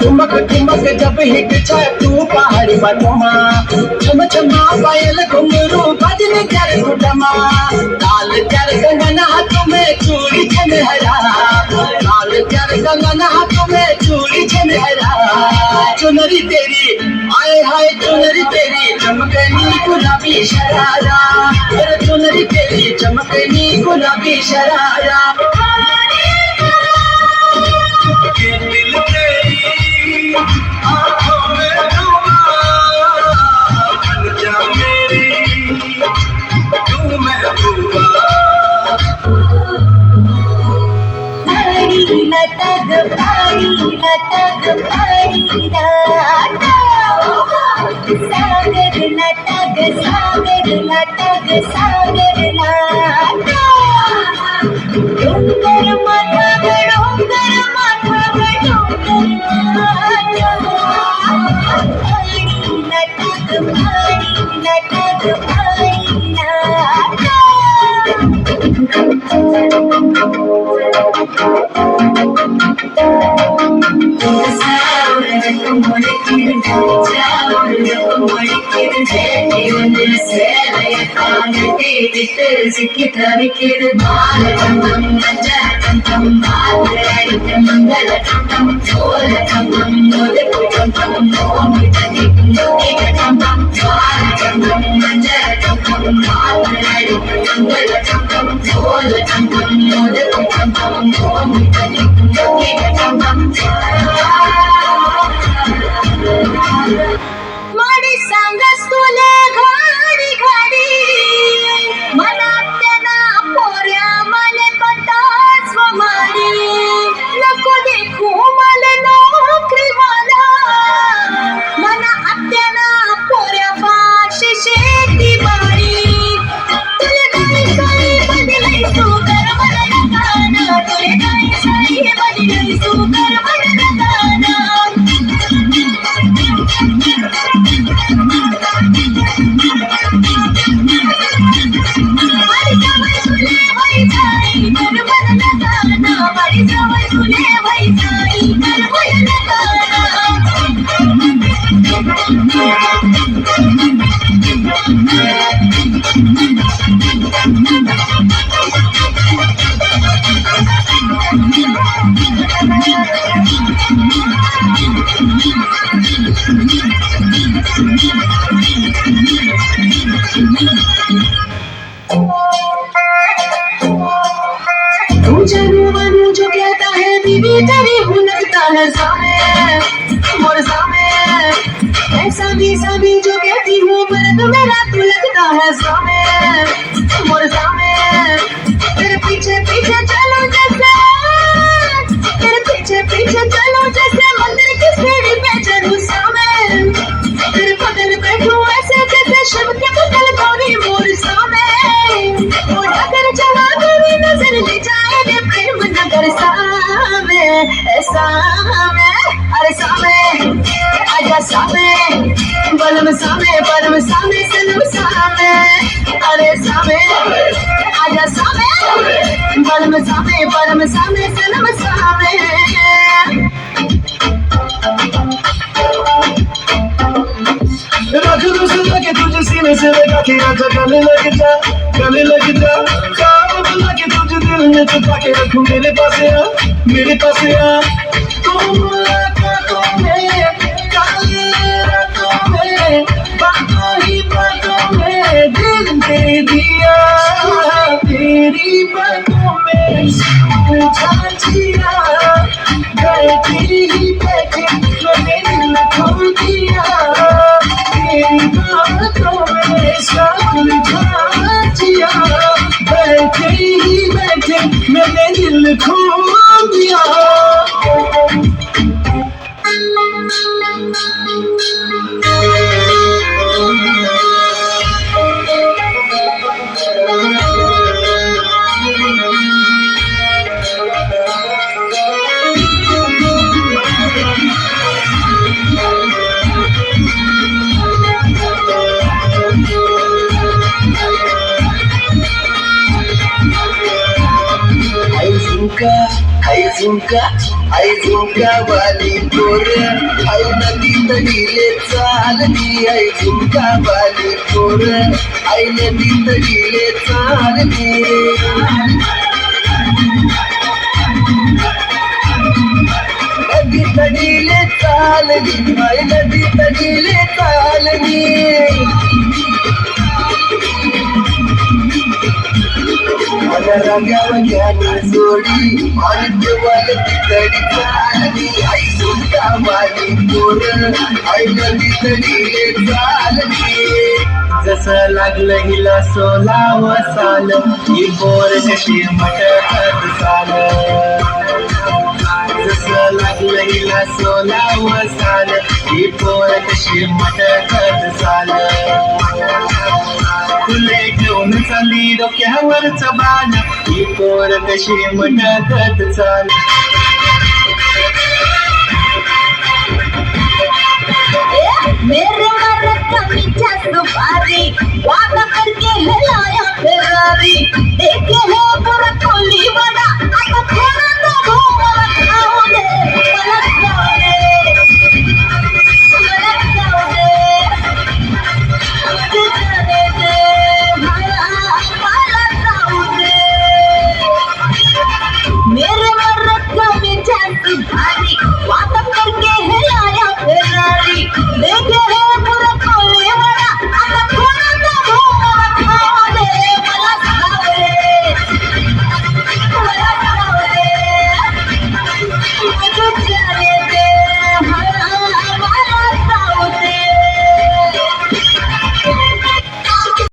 ठुमक ठुमक जब हिट जाए तू पहाड़ी बटमा छम छमा पायल घुंघरू बजने कर घुटमा लाल कर कंगन हाथों में चूड़ी झनहरा लाल कर कंगन हाथों में चूड़ी झनहरा चुनरी तेरी आए हाय चुनरी तेरी चमकनी गुलाबी शरारा चुनरी तेरी चमकनी गुलाबी शरारा जो कहता है बीवी तेरी हूँ लगता है सामे और सामे ऐसा भी जो कहती हूँ मर्द मेरा तू लगता है सामे और सामे तेरे पीछे पीछे चलो जैसे तेरे पीछे पीछे चलो जैसे मंदिर की सीढ़ी पे चलूं सामे तेरे बदल बैठूं ऐसे जैसे शिव के बदल गौरी मोर सामे और अगर चला तेरी नजर ले जाए रे प्रेम नगर सामे सामे अरे सामे आजा सामे बलम सामे परम सामे सनम सामे अरे सामे आजा सामे बलम सामे परम सामे सनम सामे रख दो सुना के तुझे सीने से लगा के आजा गले लग जा ख्वाब बना के तुझे दिल दिल छुपा के रखूं मेरे पास आ, मेरे पास आ। तुम मुलाकातों में, काली रातों में, बातों ही बातों में दिल दे दिया, तेरी बातों में उलझा जिया, बैठी ही बैठी मैंने दिल खो दिया, तेरी बातों में सब उलझा जिया, बैठे ही बैठे मैंने दिल खो दिया। आई झुमका वाली पोर, आई नदी तडीले चालली, आई झुमका वाली पोर, आई नदी तडीले चालली, नदी तडीले चालली, आई नदी तडीले चालली, रंगावर ज्ञानी जोडी आणि देवाला तिथडी चालली, आई झुमका वाली पोर, आई नदी तडीले चालली, जसं लागलं हिला 16 साल, ही पोर कशी मटकत चाल, जसं लागलं हिला 16 साल, ही पोर कशी मटकत चाल, फुले घेऊन चालली डोक्यावरच बाण, ही पोर कशी मटकत चाल, मेरे मरद मीठा सुपारी, वादा करके है लाया फेरारी, देखे है बुरा